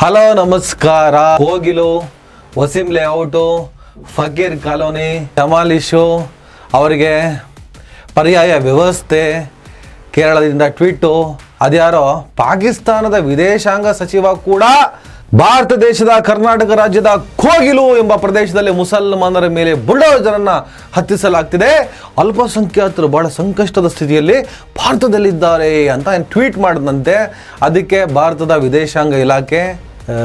Hello ನಮಸ್ಕಾರ. Kogilu, Waseem layout, ಫಕೀರ್ colony, ಜಮಾಲಿಶು ಅವರಿಗೆ ಪರ್ಯಾಯ ವ್ಯವಸ್ಥೆ, ಕೇರಳದಿಂದ ಟ್ವೀಟು. ಅದ್ಯಾರೋ ಪಾಕಿಸ್ತಾನದ ವಿದೇಶಾಂಗ ಸಚಿವ ಕೂಡ ಭಾರತ ದೇಶದ ಕರ್ನಾಟಕ ರಾಜ್ಯದ ಕೋಗಿಲು ಎಂಬ ಪ್ರದೇಶದಲ್ಲಿ ಮುಸಲ್ಮಾನರ ಮೇಲೆ ಬುಲ್ಡೋಜರನ್ನು ಹತ್ತಿಸಲಾಗ್ತಿದೆ, ಅಲ್ಪಸಂಖ್ಯಾತರು ಬಹಳ ಸಂಕಷ್ಟದ ಸ್ಥಿತಿಯಲ್ಲಿ ಭಾರತದಲ್ಲಿದ್ದಾರೆ ಅಂತ ಟ್ವೀಟ್ ಮಾಡಿದಂತೆ. ಅದಕ್ಕೆ ಭಾರತದ ವಿದೇಶಾಂಗ ಇಲಾಖೆ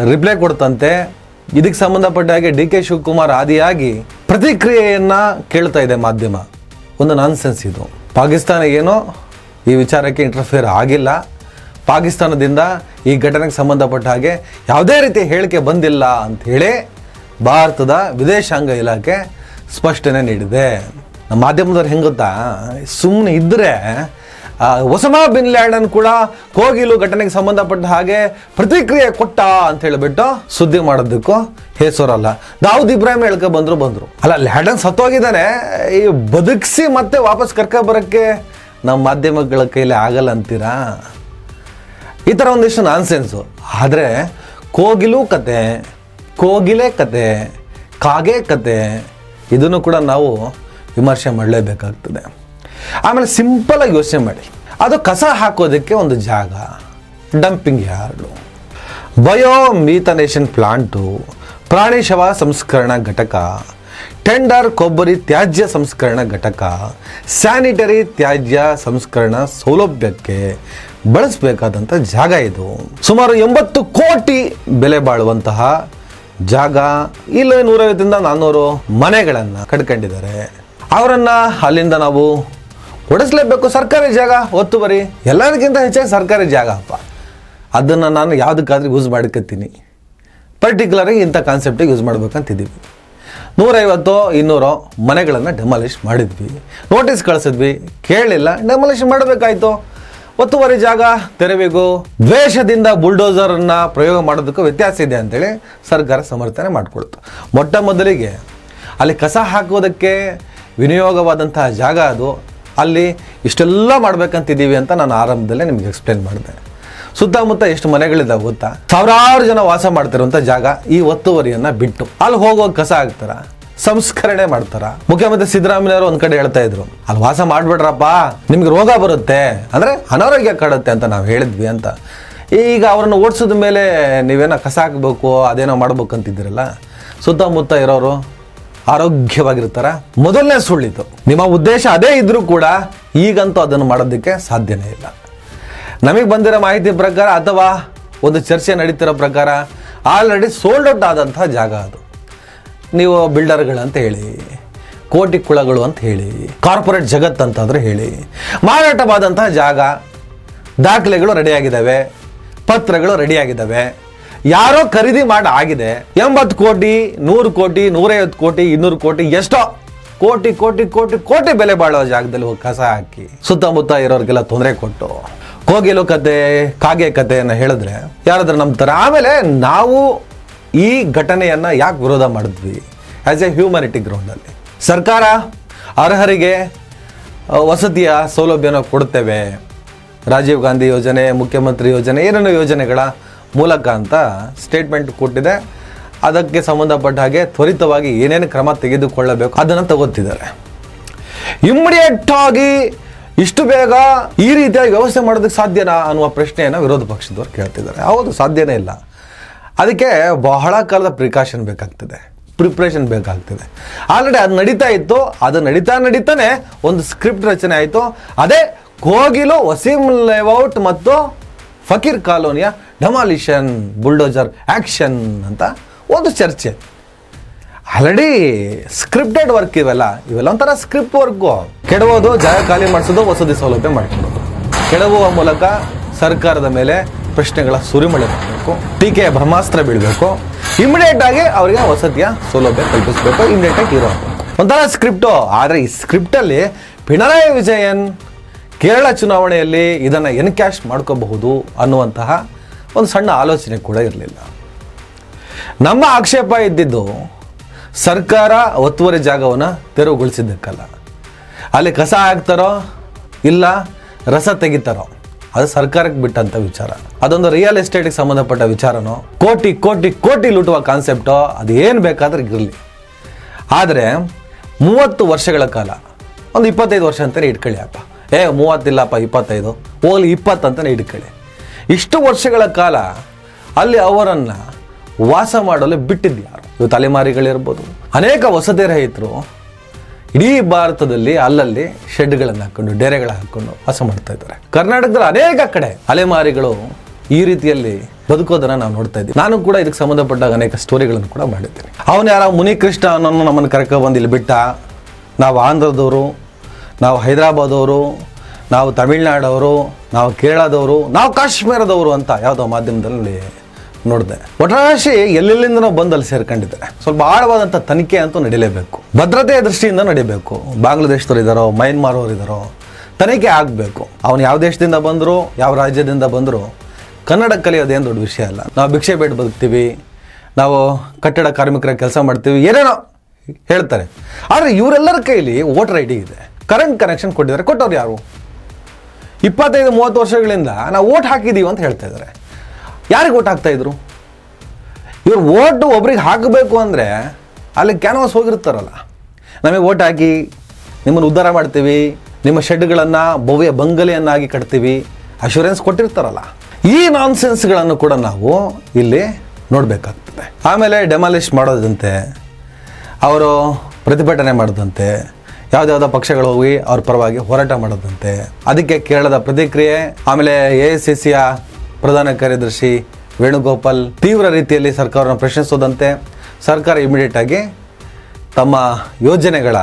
ರಿಪ್ಲೈ ಕೊಡ್ತಂತೆ. ಇದಕ್ಕೆ ಸಂಬಂಧಪಟ್ಟ ಹಾಗೆ ಡಿ ಕೆ ಶಿವಕುಮಾರ್ ಆದಿಯಾಗಿ ಪ್ರತಿಕ್ರಿಯೆಯನ್ನು ಕೇಳ್ತಾ ಇದೆ ಮಾಧ್ಯಮ. ಒಂದು ನಾನ್ಸೆನ್ಸ್ ಇದು. ಪಾಕಿಸ್ತಾನ ಏನೋ ಈ ವಿಚಾರಕ್ಕೆ ಇಂಟರ್ಫಿಯರ್ ಆಗಿಲ್ಲ, ಪಾಕಿಸ್ತಾನದಿಂದ ಈ ಘಟನೆಗೆ ಸಂಬಂಧಪಟ್ಟ ಹಾಗೆ ಯಾವುದೇ ರೀತಿ ಹೇಳಿಕೆ ಬಂದಿಲ್ಲ ಅಂಥೇಳಿ ಭಾರತದ ವಿದೇಶಾಂಗ ಇಲಾಖೆ ಸ್ಪಷ್ಟನೆ ನೀಡಿದೆ. ನಮ್ಮ ಮಾಧ್ಯಮದವ್ರು ಹೆಂಗೆ ಗೊತ್ತಾ, ಸುಮ್ಮನೆ ಇದ್ದರೆ ಒಸಾಮಾ ಬಿನ್ ಲ್ಯಾಡನ್ ಕೂಡ ಕೋಗಿಲು ಘಟನೆಗೆ ಸಂಬಂಧಪಟ್ಟ ಹಾಗೆ ಪ್ರತಿಕ್ರಿಯೆ ಕೊಟ್ಟ ಅಂತ ಹೇಳಿಬಿಟ್ಟು ಸುದ್ದಿ ಮಾಡೋದಕ್ಕೂ ಹೆಸರಲ್ಲ. ದಾವೂದ್ ಇಬ್ರಾಹಿಂ ಹೇಳ್ಕೊ ಬಂದರು ಅಲ್ಲ, ಲ್ಯಾಡನ್ ಸತ್ತೋಗಿದ್ದಾನೆ, ಈ ಬದುಕಿಸಿ ಮತ್ತೆ ವಾಪಸ್ ಕರ್ಕೊಬರೋಕ್ಕೆ ನಮ್ಮ ಮಾಧ್ಯಮಗಳ ಕೈಲಿ ಆಗಲ್ಲ ಅಂತೀರಾ? ಈ ಥರ ಒಂದಿಷ್ಟು ನಾನ್ಸೆನ್ಸು. ಆದರೆ ಕೋಗಿಲು ಕತೆ, ಕೋಗಿಲೆ ಕತೆ, ಕಾಗೆ ಕತೆ, ಇದನ್ನು ಕೂಡ ನಾವು ವಿಮರ್ಶೆ ಮಾಡಲೇಬೇಕಾಗ್ತದೆ. ಆಮೇಲೆ ಸಿಂಪಲಾಗಿ ಯೋಚನೆ ಮಾಡಿ, ಅದು ಕಸ ಹಾಕೋದಕ್ಕೆ ಒಂದು ಜಾಗ, ಡಂಪಿಂಗ್ ಯಾರ್ಡು, ಬಯೋ ಮೀಥನೇಷನ್ ಪ್ಲಾಂಟು, ಪ್ರಾಣಿ ಶವ ಸಂಸ್ಕರಣಾ ಘಟಕ, ಟೆಂಡರ್ ಕೊಬ್ಬರಿ ತ್ಯಾಜ್ಯ ಸಂಸ್ಕರಣಾ ಘಟಕ, ಸ್ಯಾನಿಟರಿ ತ್ಯಾಜ್ಯ ಸಂಸ್ಕರಣಾ ಸೌಲಭ್ಯಕ್ಕೆ ಬಳಸಬೇಕಾದಂಥ ಜಾಗ ಇದು. ಸುಮಾರು 80 ಕೋಟಿ ಬೆಲೆ ಬಾಳುವಂತಹ ಜಾಗ. ಇಲ್ಲಿ 150ರಿಂದ 400 ಮನೆಗಳನ್ನು ಕಟ್ಕೊಂಡಿದ್ದಾರೆ. ಅವರನ್ನು ಅಲ್ಲಿಂದ ನಾವು ಓಡಿಸ್ಲೇಬೇಕು. ಸರ್ಕಾರಿ ಜಾಗ, ಒತ್ತುವರಿ ಎಲ್ಲದಕ್ಕಿಂತ ಹೆಚ್ಚಾಗಿ ಸರ್ಕಾರಿ ಜಾಗ ಅಪ್ಪ. ಅದನ್ನು ನಾನು ಯಾವುದಕ್ಕಾದ್ರೂ ಯೂಸ್ ಮಾಡ್ಕೊತೀನಿ. ಪರ್ಟಿಕ್ಯುಲರಾಗಿ ಇಂಥ ಕಾನ್ಸೆಪ್ಟಿಗೆ ಯೂಸ್ ಮಾಡ್ಬೇಕಂತಿದ್ದೀವಿ. 150-200 ಮನೆಗಳನ್ನು ಡೆಮಾಲಿಷ್ ಮಾಡಿದ್ವಿ, ನೋಟಿಸ್ ಕಳಿಸಿದ್ವಿ, ಕೇಳಲಿಲ್ಲ, ಡೆಮಾಲಿಷ್ ಮಾಡಬೇಕಾಯ್ತು. ಒತ್ತುವರಿ ಜಾಗ ತೆರವಿಗೂ ದ್ವೇಷದಿಂದ ಬುಲ್ಡೋಸರನ್ನು ಪ್ರಯೋಗ ಮಾಡೋದಕ್ಕೂ ವ್ಯತ್ಯಾಸ ಇದೆ ಅಂತೇಳಿ ಸರ್ಕಾರ ಸಮರ್ಥನೆ ಮಾಡಿಕೊಡ್ತು. ಮೊಟ್ಟ ಮೊದಲಿಗೆ ಅಲ್ಲಿ ಕಸ ಹಾಕೋದಕ್ಕೆ ವಿನಿಯೋಗವಾದಂತಹ ಜಾಗ ಅದು. ಅಲ್ಲಿ ಇಷ್ಟೆಲ್ಲ ಮಾಡ್ಬೇಕಂತಿದ್ದೀವಿ ಅಂತ ನಾನು ಆರಂಭದಲ್ಲೇ ನಿಮ್ಗೆ ಎಕ್ಸ್ಪ್ಲೇನ್ ಮಾಡಿದೆ. ಸುತ್ತಮುತ್ತ ಎಷ್ಟು ಮನೆಗಳಿದ್ದಾವೆ ಗೊತ್ತಾ? ಸಾವಿರಾರು ಜನ ವಾಸ ಮಾಡ್ತಿರುವಂಥ ಜಾಗ. ಈ ಒತ್ತುವರಿಯನ್ನು ಬಿಟ್ಟು ಅಲ್ಲಿ ಹೋಗುವಾಗ ಕಸ ಹಾಕ್ತಾರ, ಸಂಸ್ಕರಣೆ ಮಾಡ್ತಾರ. ಮುಖ್ಯಮಂತ್ರಿ ಸಿದ್ದರಾಮಯ್ಯವರು ಒಂದು ಕಡೆ ಹೇಳ್ತಾ ಇದ್ರು, ಅಲ್ಲಿ ವಾಸ ಮಾಡ್ಬಿಡ್ರಪ್ಪ, ನಿಮ್ಗೆ ರೋಗ ಬರುತ್ತೆ, ಅಂದರೆ ಅನಾರೋಗ್ಯ ಕಾಡುತ್ತೆ ಅಂತ ನಾವು ಹೇಳಿದ್ವಿ ಅಂತ. ಈಗ ಅವ್ರನ್ನ ಓಡಿಸಿದ ಮೇಲೆ ನೀವೇನೋ ಕಸ ಹಾಕಬೇಕು, ಅದೇನೋ ಮಾಡ್ಬೇಕಂತಿದ್ದೀರಲ್ಲ, ಸುತ್ತಮುತ್ತ ಇರೋರು ಆರೋಗ್ಯವಾಗಿರ್ತಾರ. ಮೊದಲನೇ ಸುಳ್ಳಿತು. ನಿಮ್ಮ ಉದ್ದೇಶ ಅದೇ ಇದ್ರೂ ಕೂಡ ಈಗಂತೂ ಅದನ್ನು ಮಾಡೋದಕ್ಕೆ ಸಾಧ್ಯನೇ ಇಲ್ಲ. ನಮಗೆ ಬಂದಿರೋ ಮಾಹಿತಿ ಪ್ರಕಾರ ಅಥವಾ ಒಂದು ಚರ್ಚೆ ನಡೀತಿರೋ ಪ್ರಕಾರ ಆಲ್ರೆಡಿ ಸೋಲ್ಡ್ ಔಟ್ ಆದಂಥ ಜಾಗ ಅದು. ನೀವು ಬಿಲ್ಡರ್ಗಳಂತ ಹೇಳಿ, ಕೋಟಿ ಕುಳಗಳು ಅಂತ ಹೇಳಿ, ಕಾರ್ಪೊರೇಟ್ ಜಗತ್ತು ಅಂತಂದ್ರೆ ಹೇಳಿ, ಮಾರಾಟವಾದಂತಹ ಜಾಗ, ದಾಖಲೆಗಳು ರೆಡಿಯಾಗಿದ್ದಾವೆ, ಪತ್ರಗಳು ರೆಡಿಯಾಗಿದ್ದಾವೆ, ಯಾರೋ ಖರೀದಿ ಮಾಡಿ ಆಗಿದೆ. 80 ಕೋಟಿ, 100 ಕೋಟಿ, 150 ಕೋಟಿ, 200 ಕೋಟಿ, ಎಷ್ಟೋ ಕೋಟಿ ಕೋಟಿ ಕೋಟಿ ಕೋಟಿ ಬೆಲೆ ಬಾಳುವ ಜಾಗದಲ್ಲಿ ಹೋಗಿ ಕಸ ಹಾಕಿ ಸುತ್ತಮುತ್ತ ಇರೋರಿಗೆಲ್ಲ ತೊಂದರೆ ಕೊಟ್ಟು ಕೋಗಿಲು ಕತೆ, ಕಾಗೆ ಕತೆಯನ್ನು ಹೇಳಿದ್ರೆ ಯಾರಾದ್ರೂ ನಂಬ್ತಾರೆ? ಆಮೇಲೆ ನಾವು ಈ ಘಟನೆಯನ್ನು ಯಾಕೆ ವಿರೋಧ ಮಾಡಿದ್ವಿ? ಆ್ಯಸ್ ಎ ಹ್ಯೂಮನಿಟಿ ಗ್ರೌಂಡಲ್ಲಿ ಸರ್ಕಾರ ಅರ್ಹರಿಗೆ ವಸತಿಯ ಸೌಲಭ್ಯನ ಕೊಡ್ತೇವೆ, ರಾಜೀವ್ ಗಾಂಧಿ ಯೋಜನೆ, ಮುಖ್ಯಮಂತ್ರಿ ಯೋಜನೆ, ಏನೇನೋ ಯೋಜನೆಗಳ ಮೂಲಕ ಅಂತ ಸ್ಟೇಟ್ಮೆಂಟ್ ಕೊಟ್ಟಿದೆ. ಅದಕ್ಕೆ ಸಂಬಂಧಪಟ್ಟ ಹಾಗೆ ತ್ವರಿತವಾಗಿ ಏನೇನು ಕ್ರಮ ತೆಗೆದುಕೊಳ್ಳಬೇಕು ಅದನ್ನು ತಗೋತಿದ್ದಾರೆ. ಇಮ್ಮಿಡಿಯೇಟ್ ಆಗಿ ಇಷ್ಟು ಬೇಗ ಈ ರೀತಿಯಾಗಿ ವ್ಯವಸ್ಥೆ ಮಾಡೋದಕ್ಕೆ ಸಾಧ್ಯನಾ ಅನ್ನುವ ಪ್ರಶ್ನೆಯನ್ನು ವಿರೋಧ ಪಕ್ಷದವರು ಕೇಳ್ತಿದ್ದಾರೆ. ಹೌದು, ಸಾಧ್ಯನೇ ಇಲ್ಲ. ಅದಕ್ಕೆ ಬಹಳ ಕಾಲದ ಪ್ರಿಕಾಷನ್ ಬೇಕಾಗ್ತದೆ, ಪ್ರಿಪ್ರೇಷನ್ ಬೇಕಾಗ್ತದೆ. ಆಲ್ರೆಡಿ ಅದು ನಡೀತಾ ಇತ್ತು. ಅದು ನಡೀತಾನೆ ಒಂದು ಸ್ಕ್ರಿಪ್ಟ್ ರಚನೆ ಆಯಿತು. ಅದೇ ಕೋಗಿಲು, ವಸೀಂ ಲೇಔಟ್ ಮತ್ತು ಫಕೀರ್ ಕಾಲೋನಿಯ ಡೆಮಾಲಿಷನ್, ಬುಲ್ಡೋಜರ್ ಆ್ಯಕ್ಷನ್ ಅಂತ ಒಂದು ಚರ್ಚೆ. ಆಲ್ರೆಡಿ ಸ್ಕ್ರಿಪ್ಟೆಡ್ ವರ್ಕ್ ಇವೆಲ್ಲ ಒಂಥರ ಸ್ಕ್ರಿಪ್ಟ್ ವರ್ಕು. ಕೆಡವೋದು, ಜಾಗ ಖಾಲಿ ಮಾಡಿಸೋದು, ವಸತಿ ಸೌಲಭ್ಯ ಮಾಡಿಕೊಡೋದು. ಕೆಡವುವ ಮೂಲಕ ಸರ್ಕಾರದ ಮೇಲೆ ಪ್ರಶ್ನೆಗಳ ಸುರಿಮಳೆ ಬರಬೇಕು, ಟೀಕೆಯ ಬ್ರಹ್ಮಾಸ್ತ್ರ ಬೀಳಬೇಕು, ಇಮಿಡಿಯೇಟ್ ಆಗಿ ಅವರಿಗೆ ವಸತಿಯ ಸೌಲಭ್ಯ ಕಲ್ಪಿಸಬೇಕು, ಇಮಿಡಿಯೇಟ್ ಆಗಿ ಇರೋ ಒಂಥರ ಸ್ಕ್ರಿಪ್ಟು. ಆದರೆ ಈ ಸ್ಕ್ರಿಪ್ಟಲ್ಲಿ ಪಿಣರಾಯಿ ವಿಜಯನ್ ಕೇರಳ ಚುನಾವಣೆಯಲ್ಲಿ ಇದನ್ನು ಎನ್ಕ್ಯಾಶ್ ಮಾಡ್ಕೋಬಹುದು ಅನ್ನುವಂತಹ ಒಂದು ಸಣ್ಣ ಆಲೋಚನೆ ಕೂಡ ಇರಲಿಲ್ಲ. ನಮ್ಮ ಆಕ್ಷೇಪ ಇದ್ದಿದ್ದು ಸರ್ಕಾರ ಒತ್ತುವರಿ ಜಾಗವನ್ನು ತೆರವುಗೊಳಿಸಿದ್ದಕ್ಕಲ್ಲ, ಅಲ್ಲಿ ಕಸ ಹಾಕ್ತಾರೋ ಇಲ್ಲ ರಸ ತೆಗಿತಾರೋ ಅದು ಸರ್ಕಾರಕ್ಕೆ ಬಿಟ್ಟಂತ ವಿಚಾರ. ಅದೊಂದು ರಿಯಲ್ ಎಸ್ಟೇಟ್ಗೆ ಸಂಬಂಧಪಟ್ಟ ವಿಚಾರನೋ, ಕೋಟಿ ಕೋಟಿ ಕೋಟಿ ಲೂಟುವ ಕಾನ್ಸೆಪ್ಟೋ, ಅದು ಏನು ಬೇಕಾದ್ರೆ ಇರಲಿ. ಆದರೆ 30 ವರ್ಷಗಳ ಕಾಲ, ಒಂದು 25 ವರ್ಷ ಅಂತಲೇ ಇಟ್ಕೊಳ್ಳಿ ಅಪ್ಪ, 30 ಇಲ್ಲಪ್ಪ 25, ಹೋಗ್ಲಿ 20 ಅಂತಲೇ ಇಟ್ಕೊಳ್ಳಿ. ಇಷ್ಟು ವರ್ಷಗಳ ಕಾಲ ಅಲ್ಲಿ ಅವರನ್ನು ವಾಸ ಮಾಡಲು ಬಿಟ್ಟಿದ್ದು ಯಾರು? ಇವತ್ತು ಅಲೆಮಾರಿಗಳಿರ್ಬೋದು, ಅನೇಕ ವಸತಿ ರಹಿತರು ಇಡೀ ಭಾರತದಲ್ಲಿ ಅಲ್ಲಲ್ಲಿ ಶೆಡ್ಗಳನ್ನು ಹಾಕೊಂಡು, ಡೇರೆಗಳ ಹಾಕೊಂಡು ವಾಸ ಮಾಡ್ತಾ ಇದ್ದಾರೆ. ಕರ್ನಾಟಕದಲ್ಲಿ ಅನೇಕ ಕಡೆ ಅಲೆಮಾರಿಗಳು ಈ ರೀತಿಯಲ್ಲಿ ಬದುಕೋದನ್ನು ನಾವು ನೋಡ್ತಾ ಇದ್ದೀವಿ. ನಾನು ಕೂಡ ಇದಕ್ಕೆ ಸಂಬಂಧಪಟ್ಟ ಅನೇಕ ಸ್ಟೋರಿಗಳನ್ನು ಕೂಡ ಮಾಡಿದ್ದೀನಿ. ಅವನು ಯಾರೋ ಮುನಿಕೃಷ್ಣ ಅನ್ನೋನು ನಮ್ಮನ್ನು ಕರ್ಕೊಬಂದು ಇಲ್ಲಿ ಬಿಟ್ಟ. ನಾವು ಆಂಧ್ರದವರು, ನಾವು ಹೈದರಾಬಾದವರು, ನಾವು ತಮಿಳ್ನಾಡವರು, ನಾವು ಕೇರಳದವರು, ನಾವು ಕಾಶ್ಮೀರದವರು ಅಂತ ಯಾವುದೋ ಮಾಧ್ಯಮದಲ್ಲಿ ನೋಡಿದೆ. ಒಟ್ಟಾಶಿ ಎಲ್ಲೆಲ್ಲಿಂದನೋ ಬಂದು ಅಲ್ಲಿ ಸೇರ್ಕೊಂಡಿದ್ದಾರೆ. ಸ್ವಲ್ಪ ಆಳವಾದಂಥ ತನಿಖೆ ಅಂತೂ ನಡೀಲೇಬೇಕು, ಭದ್ರತೆಯ ದೃಷ್ಟಿಯಿಂದ ನಡೀಬೇಕು. ಬಾಂಗ್ಲಾದೇಶದವ್ರು ಇದ್ದಾರೋ, ಮಯನ್ಮಾರ್ ಅವರು ಇದ್ದಾರೋ, ತನಿಖೆ ಆಗಬೇಕು. ಅವನು ಯಾವ ದೇಶದಿಂದ ಬಂದರು, ಯಾವ ರಾಜ್ಯದಿಂದ ಬಂದರು, ಕನ್ನಡ ಕಲಿಯೋದೇನು ದೊಡ್ಡ ವಿಷಯ ಅಲ್ಲ. ನಾವು ಭಿಕ್ಷೆ ಬೇಡ ಬದುಕ್ತೀವಿ, ನಾವು ಕಟ್ಟಡ ಕಾರ್ಮಿಕರ ಕೆಲಸ ಮಾಡ್ತೀವಿ, ಏನೇನೋ ಹೇಳ್ತಾರೆ. ಆದರೆ ಇವರೆಲ್ಲರ ಕೈಲಿ ವೋಟರ್ ಐ ಡಿ ಇದೆ, ಕರೆಂಟ್ ಕನೆಕ್ಷನ್ ಕೊಟ್ಟಿದ್ದಾರೆ. ಕೊಟ್ಟವ್ರು ಯಾರು? 25-30 ವರ್ಷಗಳಿಂದ ನಾವು ವೋಟ್ ಹಾಕಿದ್ದೀವಿ ಅಂತ ಹೇಳ್ತಾ ಇದ್ದಾರೆ. ಯಾರಿಗೆ ಓಟ್ ಹಾಕ್ತಾಯಿದ್ರು? ಇವ್ರು ಓಟು ಒಬ್ರಿಗೆ ಹಾಕಬೇಕು ಅಂದರೆ ಅಲ್ಲಿ ಕ್ಯಾನ್ವಾಸ್ ಹೋಗಿರ್ತಾರಲ್ಲ, ನಮಗೆ ಓಟ್ ಹಾಕಿ ನಿಮ್ಮನ್ನು ಉದ್ಧಾರ ಮಾಡ್ತೀವಿ, ನಿಮ್ಮ ಶೆಡ್ಗಳನ್ನು ಭವ್ಯ ಬಂಗಲೆಯನ್ನಾಗಿ ಕಟ್ತೀವಿ, ಅಶ್ಯೂರೆನ್ಸ್ ಕೊಟ್ಟಿರ್ತಾರಲ್ಲ. ಈ ನಾನ್ಸೆನ್ಸ್ಗಳನ್ನು ಕೂಡ ನಾವು ಇಲ್ಲಿ ನೋಡಬೇಕಾಗ್ತದೆ. ಆಮೇಲೆ ಡೆಮಾಲಿಷ್ ಮಾಡೋದಂತೆ, ಅವರು ಪ್ರತಿಭಟನೆ ಮಾಡೋದಂತೆ, ಯಾವುದ್ಯಾವುದೋ ಪಕ್ಷಗಳು ಹೋಗಿ ಅವ್ರ ಪರವಾಗಿ ಹೋರಾಟ ಮಾಡೋದಂತೆ. ಅದಕ್ಕೆ ಕೇರಳದ ಪ್ರತಿಕ್ರಿಯೆ. ಆಮೇಲೆ AICCಯ ಪ್ರಧಾನ ಕಾರ್ಯದರ್ಶಿ ವೇಣುಗೋಪಾಲ್ ತೀವ್ರ ರೀತಿಯಲ್ಲಿ ಸರ್ಕಾರವನ್ನು ಪ್ರಶ್ನಿಸೋದಂತೆ, ಸರ್ಕಾರ ಇಮಿಡಿಯೇಟ್ ಆಗಿ ತಮ್ಮ ಯೋಜನೆಗಳ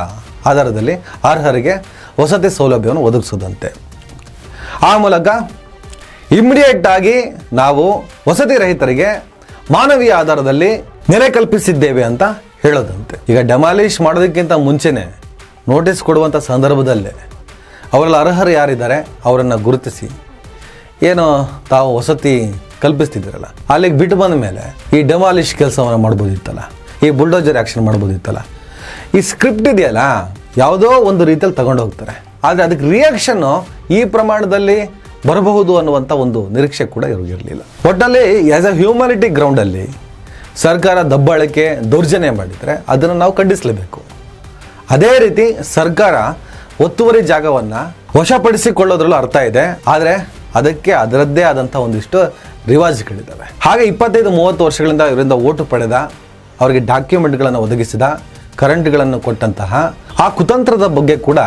ಆಧಾರದಲ್ಲಿ ಅರ್ಹರಿಗೆ ವಸತಿ ಸೌಲಭ್ಯವನ್ನು ಒದಗಿಸೋದಂತೆ. ಆ ಮೂಲಕ ಇಮಿಡಿಯೇಟ್ ಆಗಿ ನಾವು ವಸತಿ ರಹಿತರಿಗೆ ಮಾನವೀಯ ಆಧಾರದಲ್ಲಿ ನೆಲೆ ಕಲ್ಪಿಸಿದ್ದೇವೆ ಅಂತ ಹೇಳೋದಂತೆ. ಈಗ ಡೆಮಾಲಿಷ್ ಮಾಡೋದಕ್ಕಿಂತ ಮುಂಚೆನೇ ನೋಟಿಸ್ ಕೊಡುವಂಥ ಸಂದರ್ಭದಲ್ಲೇ ಅವರೆಲ್ಲ ಅರ್ಹರು ಯಾರಿದ್ದಾರೆ ಅವರನ್ನು ಗುರುತಿಸಿ ಏನು ತಾವು ವಸತಿ ಕಲ್ಪಿಸ್ತಿದ್ದೀರಲ್ಲ, ಅಲ್ಲಿಗೆ ಬಿಟ್ಟು ಬಂದ ಮೇಲೆ ಈ ಡೆಮಾಲಿಷ್ ಕೆಲಸವನ್ನು ಮಾಡ್ಬೋದಿತ್ತಲ್ಲ, ಈ ಬುಲ್ಡೋಜರ್ ಆ್ಯಕ್ಷನ್ ಮಾಡ್ಬೋದಿತ್ತಲ್ಲ. ಈ ಸ್ಕ್ರಿಪ್ಟ್ ಇದೆಯಲ್ಲ, ಯಾವುದೋ ಒಂದು ರೀತಿಯಲ್ಲಿ ತಗೊಂಡು ಹೋಗ್ತಾರೆ. ಆದರೆ ಅದಕ್ಕೆ ರಿಯಾಕ್ಷನ್ನು ಈ ಪ್ರಮಾಣದಲ್ಲಿ ಬರಬಹುದು ಅನ್ನುವಂಥ ಒಂದು ನಿರೀಕ್ಷೆ ಕೂಡ ಇರಲಿಲ್ಲ. ಒಟ್ಟಲ್ಲಿ ಆ್ಯಸ್ ಎ ಹ್ಯೂಮ್ಯಾನಿಟಿ ಗ್ರೌಂಡಲ್ಲಿ ಸರ್ಕಾರ ದಬ್ಬಾಳಿಕೆ ದೌರ್ಜನ್ಯ ಮಾಡಿದರೆ ಅದನ್ನು ನಾವು ಖಂಡಿಸಲೇಬೇಕು. ಅದೇ ರೀತಿ ಸರ್ಕಾರ ಒತ್ತುವರಿ ಜಾಗವನ್ನು ವಶಪಡಿಸಿಕೊಳ್ಳೋದ್ರಲ್ಲೂ ಅರ್ಥ ಇದೆ, ಆದರೆ ಅದಕ್ಕೆ ಅದರದ್ದೇ ಆದಂಥ ಒಂದಿಷ್ಟು ರಿವಾಜ್ಗಳಿದ್ದಾವೆ. ಹಾಗೆ 25-30 ವರ್ಷಗಳಿಂದ ಇವರಿಂದ ಓಟು ಪಡೆದ, ಅವರಿಗೆ ಡಾಕ್ಯುಮೆಂಟ್ಗಳನ್ನು ಒದಗಿಸಿದ, ಕರೆಂಟ್ಗಳನ್ನು ಕೊಟ್ಟಂತಹ ಆ ಕುತಂತ್ರದ ಬಗ್ಗೆ ಕೂಡ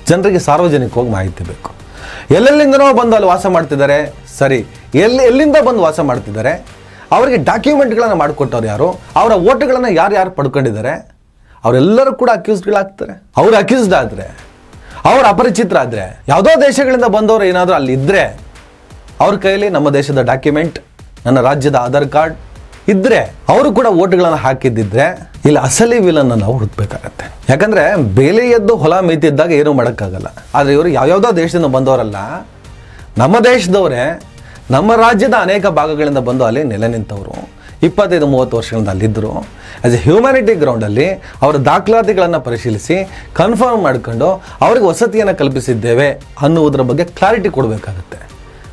ಜನರಿಗೆ ಸಾರ್ವಜನಿಕವಾಗಿ ಮಾಹಿತಿ ಬೇಕು. ಎಲ್ಲೆಲ್ಲಿಂದನೋ ಬಂದು ಅಲ್ಲಿ ವಾಸ ಮಾಡ್ತಿದ್ದಾರೆ, ಸರಿ, ಎಲ್ಲಿಂದ ಬಂದು ವಾಸ ಮಾಡ್ತಿದ್ದಾರೆ, ಅವರಿಗೆ ಡಾಕ್ಯುಮೆಂಟ್ಗಳನ್ನು ಮಾಡಿಕೊಟ್ಟವ್ರು ಯಾರು, ಅವರ ಓಟುಗಳನ್ನು ಯಾರು ಪಡ್ಕೊಂಡಿದ್ದಾರೆ, ಅವರೆಲ್ಲರೂ ಕೂಡ ಅಕ್ಯೂಸ್ಡ್ಗಳಾಗ್ತಾರೆ. ಅವರು ಅಕ್ಯೂಸ್ಡ್ ಆದರೆ, ಅವ್ರ ಅಪರಿಚಿತರಾದರೆ, ಯಾವುದೋ ದೇಶಗಳಿಂದ ಬಂದವರು ಏನಾದರೂ ಅಲ್ಲಿ ಇದ್ದರೆ ಅವ್ರ ಕೈಯಲ್ಲಿ ನಮ್ಮ ದೇಶದ ಡಾಕ್ಯುಮೆಂಟ್, ನನ್ನ ರಾಜ್ಯದ ಆಧಾರ್ ಕಾರ್ಡ್ ಇದ್ದರೆ ಅವರು ಕೂಡ ಓಟ್ಗಳನ್ನು ಹಾಕಿದ್ದಿದ್ರೆ ಇಲ್ಲಿ ಅಸಲಿ ವಿಲನ್ನು ನಾವು ಹುಡುಕ್ಬೇಕಾಗತ್ತೆ. ಯಾಕಂದರೆ ಬೇಲೆ ಎದ್ದು ಹೊಲ ಮೇಯ್ತಿದ್ದಾಗ ಏನೂ ಮಾಡೋಕ್ಕಾಗಲ್ಲ. ಆದರೆ ಇವರು ಯಾವ್ಯಾವುದೋ ದೇಶದಿಂದ ಬಂದವರಲ್ಲ, ನಮ್ಮ ದೇಶದವರೇ, ನಮ್ಮ ರಾಜ್ಯದ ಅನೇಕ ಭಾಗಗಳಿಂದ ಬಂದು ಅಲ್ಲಿ ನೆಲೆ ನಿಂತವರು 25-30 ವರ್ಷಗಳಿಂದ ಅಲ್ಲಿದ್ದರು. ಆ್ಯಸ್ ಎ ಹ್ಯೂಮ್ಯಾನಿಟಿ ಗ್ರೌಂಡಲ್ಲಿ ಅವರ ದಾಖಲಾತಿಗಳನ್ನು ಪರಿಶೀಲಿಸಿ ಕನ್ಫರ್ಮ್ ಮಾಡ್ಕೊಂಡು ಅವ್ರಿಗೆ ವಸತಿಯನ್ನು ಕಲ್ಪಿಸಿದ್ದೇವೆ ಅನ್ನುವುದರ ಬಗ್ಗೆ ಕ್ಲಾರಿಟಿ ಕೊಡಬೇಕಾಗುತ್ತೆ.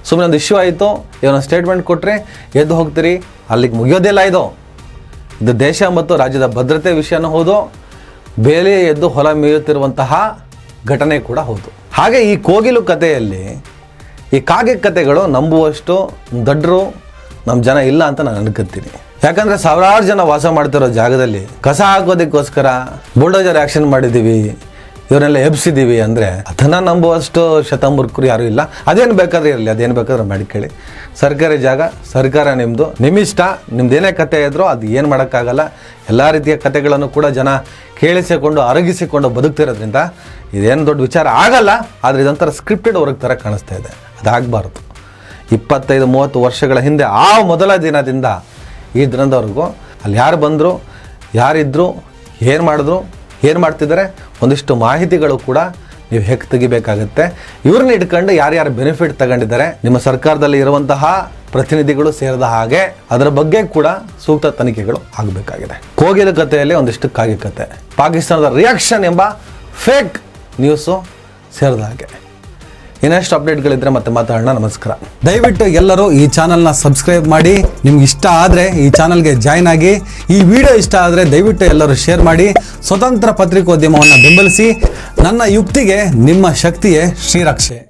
ಸುಮ್ಮನೆ ಒಂದು ಇಶ್ಯೂ ಆಯಿತು, ಏನೋ ಸ್ಟೇಟ್ಮೆಂಟ್ ಕೊಟ್ಟರೆ ಎದ್ದು ಹೋಗ್ತೀರಿ, ಅಲ್ಲಿಗೆ ಮುಗಿಯೋದಿಲ್ಲ. ಇದು ದೇಶ ಮತ್ತು ರಾಜ್ಯದ ಭದ್ರತೆ ವಿಷಯನೂ ಹೌದು, ಬೇಲೆ ಎದ್ದು ಹೊಲ ಮೇಯುತ್ತಿರುವಂತಹ ಘಟನೆ ಕೂಡ ಹೌದು. ಹಾಗೆ ಈ ಕೋಗಿಲು ಕಥೆಯಲ್ಲಿ ಈ ಕಾಗೆ ಕಥೆಗಳು ನಂಬುವಷ್ಟು ದಡ್ಡರು ನಮ್ಮ ಜನ ಇಲ್ಲ ಅಂತ ನಾನು ಅನ್ಕೊತೀನಿ. ಯಾಕಂದರೆ ಸಾವಿರಾರು ಜನ ವಾಸ ಮಾಡ್ತಿರೋ ಜಾಗದಲ್ಲಿ ಕಸ ಹಾಕೋದಕ್ಕೋಸ್ಕರ ಬುಲ್ಡೋಜರ್ ಆ್ಯಕ್ಷನ್ ಮಾಡಿದ್ದೀವಿ, ಇವರೆಲ್ಲ ಎಬ್ಸಿದ್ದೀವಿ ಅಂದರೆ ಅದನ್ನು ನಂಬುವಷ್ಟು ಶತಮೂರ್ಖರು ಯಾರೂ ಇಲ್ಲ. ಅದೇನು ಬೇಕಾದ್ರೆ ಇರಲಿ, ಅದೇನು ಬೇಕಾದ್ರೆ ಮಾಡಿ ಕೇಳಿ. ಸರ್ಕಾರಿ ಜಾಗ, ಸರ್ಕಾರ ನಿಮ್ಮದು, ನಿಮ್ಮಿಷ್ಟ, ನಿಮ್ದೇನೇ ಕತೆ ಇದ್ರೂ ಅದು ಏನು ಮಾಡೋಕ್ಕಾಗಲ್ಲ. ಎಲ್ಲ ರೀತಿಯ ಕತೆಗಳನ್ನು ಕೂಡ ಜನ ಕೇಳಿಸಿಕೊಂಡು ಅರಗಿಸಿಕೊಂಡು ಬದುಕ್ತಿರೋದ್ರಿಂದ ಇದೇನು ದೊಡ್ಡ ವಿಚಾರ ಆಗಲ್ಲ. ಆದರೆ ಇದೊಂಥರ ಸ್ಕ್ರಿಪ್ಟೆಡ್ ವರ್ಕ್ ಥರ ಕಾಣಿಸ್ತಾ ಇದೆ. ಅದಾಗಬಾರ್ದು. 25-30 ವರ್ಷಗಳ ಹಿಂದೆ ಆ ಮೊದಲ ದಿನದಿಂದ ಈ ದಿನದವರೆಗೂ ಅಲ್ಲಿ ಯಾರು ಬಂದರು, ಯಾರಿದ್ದರು, ಏನು ಮಾಡಿದ್ರು, ಏನು ಮಾಡ್ತಿದ್ದಾರೆ, ಒಂದಿಷ್ಟು ಮಾಹಿತಿಗಳು ಕೂಡ ನೀವು ಹೇಗೆ ತೆಗಿಬೇಕಾಗುತ್ತೆ. ಇವ್ರನ್ನ ಇಟ್ಕೊಂಡು ಯಾರ್ಯಾರು ಬೆನಿಫಿಟ್ ತಗೊಂಡಿದ್ದಾರೆ, ನಿಮ್ಮ ಸರ್ಕಾರದಲ್ಲಿ ಇರುವಂತಹ ಪ್ರತಿನಿಧಿಗಳು ಸೇರಿದ ಹಾಗೆ ಅದರ ಬಗ್ಗೆ ಕೂಡ ಸೂಕ್ತ ತನಿಖೆಗಳು ಆಗಬೇಕಾಗಿದೆ. ಕೋಗಿಲ ಕಥೆಯಲ್ಲಿ ಒಂದಿಷ್ಟು ಕಾಗೆ ಕತೆ, ಪಾಕಿಸ್ತಾನದ ರಿಯಾಕ್ಷನ್ ಎಂಬ ಫೇಕ್ ನ್ಯೂಸು ಸೇರಿದ ಹಾಗೆ ಇನ್ನಷ್ಟು ಅಪ್ಡೇಟ್ಗಳಿದ್ರೆ ಮತ್ತೆ ಮಾತಾಡೋಣ. ನಮಸ್ಕಾರ. ದಯವಿಟ್ಟು ಎಲ್ಲರೂ ಈ ಚಾನಲ್ನ ಸಬ್ಸ್ಕ್ರೈಬ್ ಮಾಡಿ. ನಿಮ್ಗೆ ಇಷ್ಟ ಆದರೆ ಈ ಚಾನಲ್ಗೆ ಜಾಯ್ನ್ ಆಗಿ. ಈ ವಿಡಿಯೋ ಇಷ್ಟ ಆದರೆ ದಯವಿಟ್ಟು ಎಲ್ಲರೂ ಶೇರ್ ಮಾಡಿ. ಸ್ವತಂತ್ರ ಪತ್ರಿಕೋದ್ಯಮವನ್ನು ಬೆಂಬಲಿಸಿ. ನನ್ನ ಯುಕ್ತಿಗೆ ನಿಮ್ಮ ಶಕ್ತಿಯೇ ಶ್ರೀರಕ್ಷೆ.